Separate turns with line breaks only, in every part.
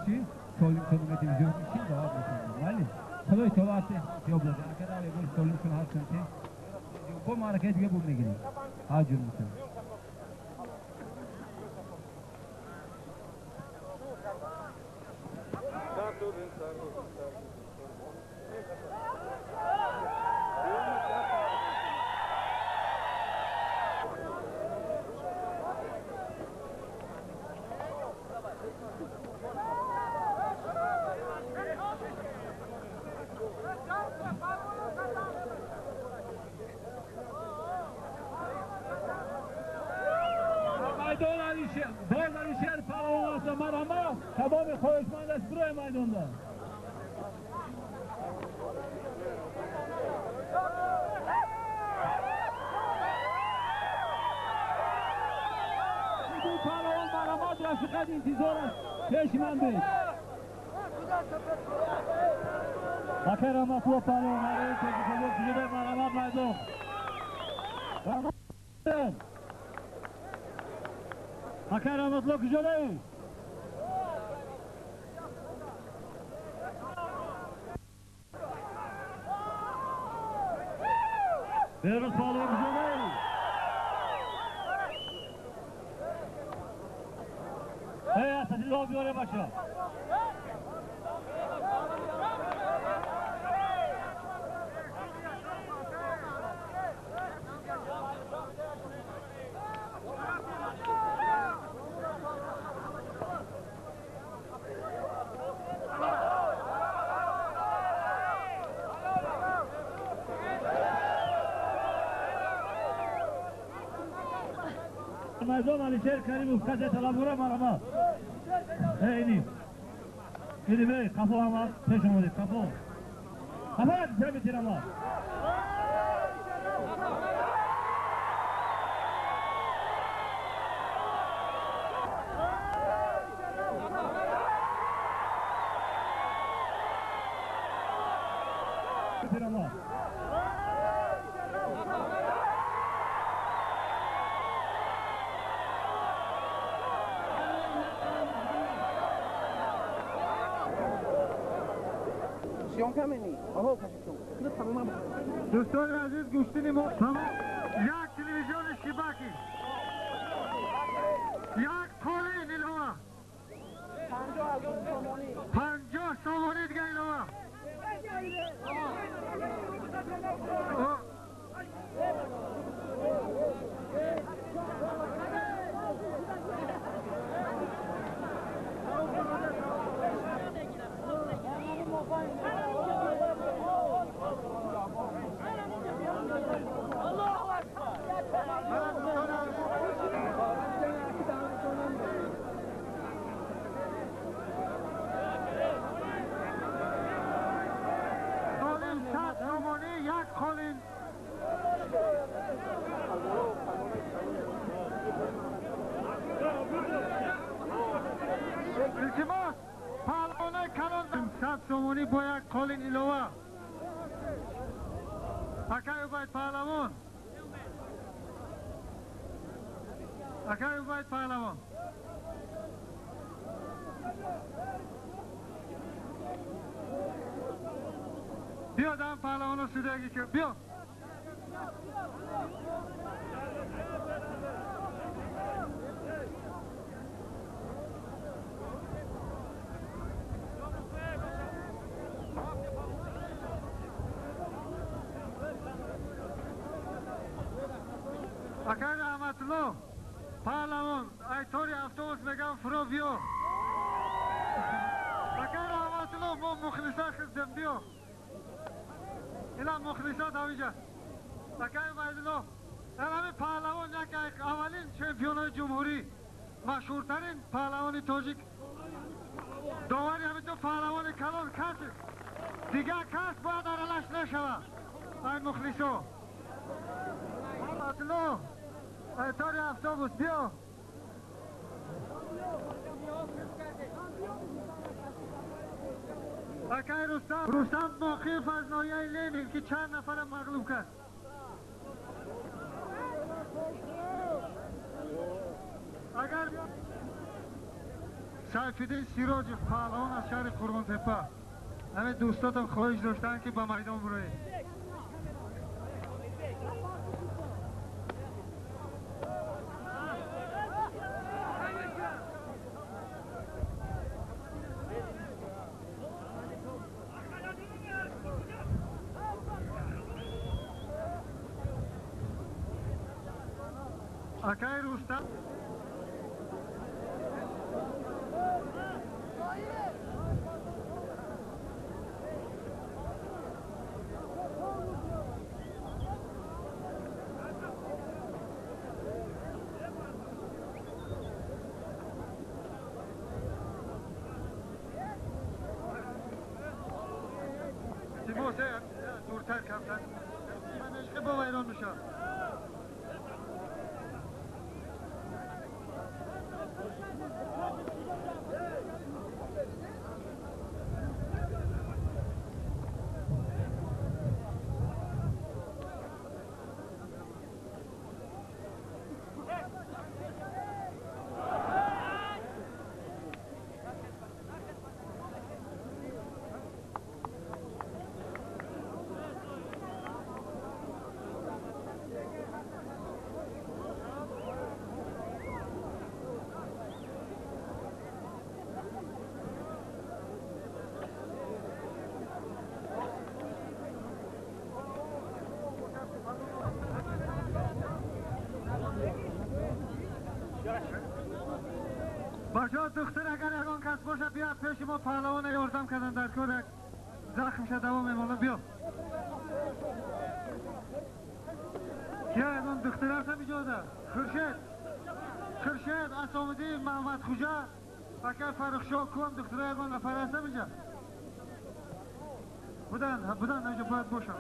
باشی سالم کنیم تلویزیون چی جواب میکنم ولی خدای تو واسه جواب بده اگر آره گل سالم کنه هستن که با معرکه دیگه بود میگیریم حاجر میکنم تمام خواهشمند است برای میدان دار این پهلوان مرامات را چقدر انتظار است پیش من بید بخیر رحمت الله پهلوان مرامات که جلوی مرامات میدان بخیر رحمت الله که جلوی Beyrut Pahlovan güzel. Hey, Asatil abi oraya başla. مردم علیشهر کریم کسی طلبگوره مرامات اینیم اینیم کفو همه پیش آمدید کفو کفو چه بیتیر همه بیتیر همه دوستان عزیز گوشتین ما یک تلویزیون اشتباکی یک کلی نیلوه 50 سومانی دیگه نیلوه التماس پهلوانه کنون 100 سومانی با یک کالین ایلوه اکای باید پهلوان اکای باید پهلوان بیا دم پهلوانو سودگی که بیا اکای رحمت الله پهلوان ایتوری افسوس میگم فرو بیو اکای رحمت الله ما مخلصات خدم بیو اینا مخلصات آویجا اکای بایدلو همه پهلوان یک اولین چمپیون جمهوری مشهورترین پهلوان تاجیک داوری همه تو پهلوان کلان کسی
دیگه کس باید ارالش نشوه این مخلصو اطلو تاری افتوبوس بیا اکای رستم موقف از نایه لینین که چند نفر مغلوب کرد اگر سیفالدین سیراج پهلوان از شهر قربان‌تپه همه دوستاتم خواهش داشتن که به میدان بروید اکای رستم سیموسه دورتر کمتر من عشقی با ویران میشم بچه‌ها دختر اگر یگان کس باشه بیاد پیش ما پهلوان یاردم کردن در کار زخم شد دوام ایمالا بیا کیا یگان دختر هست هم ایجاده خرشید اسامدی محمد خوجا فکر فرخشاه کوم دختر یگان نفر هست هم ایجا بودن اینجا باید باشم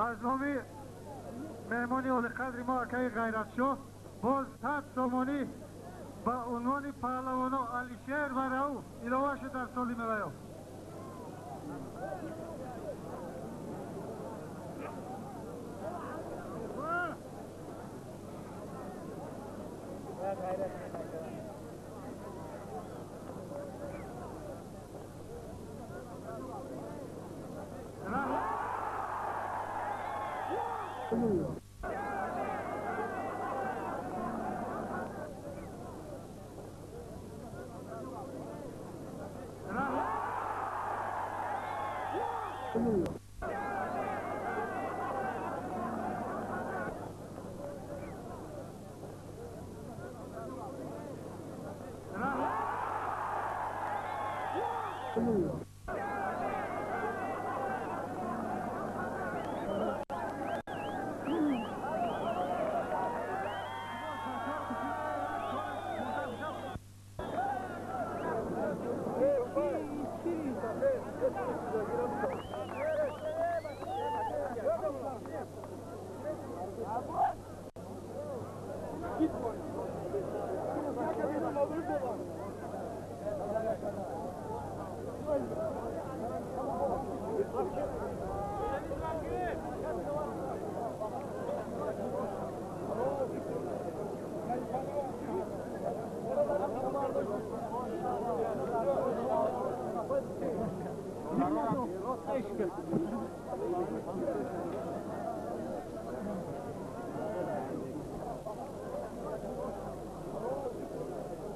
از نامی مهمانی اول قدر ما اکای غیرت شو باز 100 سامانی با عنوان پهلوانا علیشیر و رئو ایلاوه شد در سالی ملیو Thank you.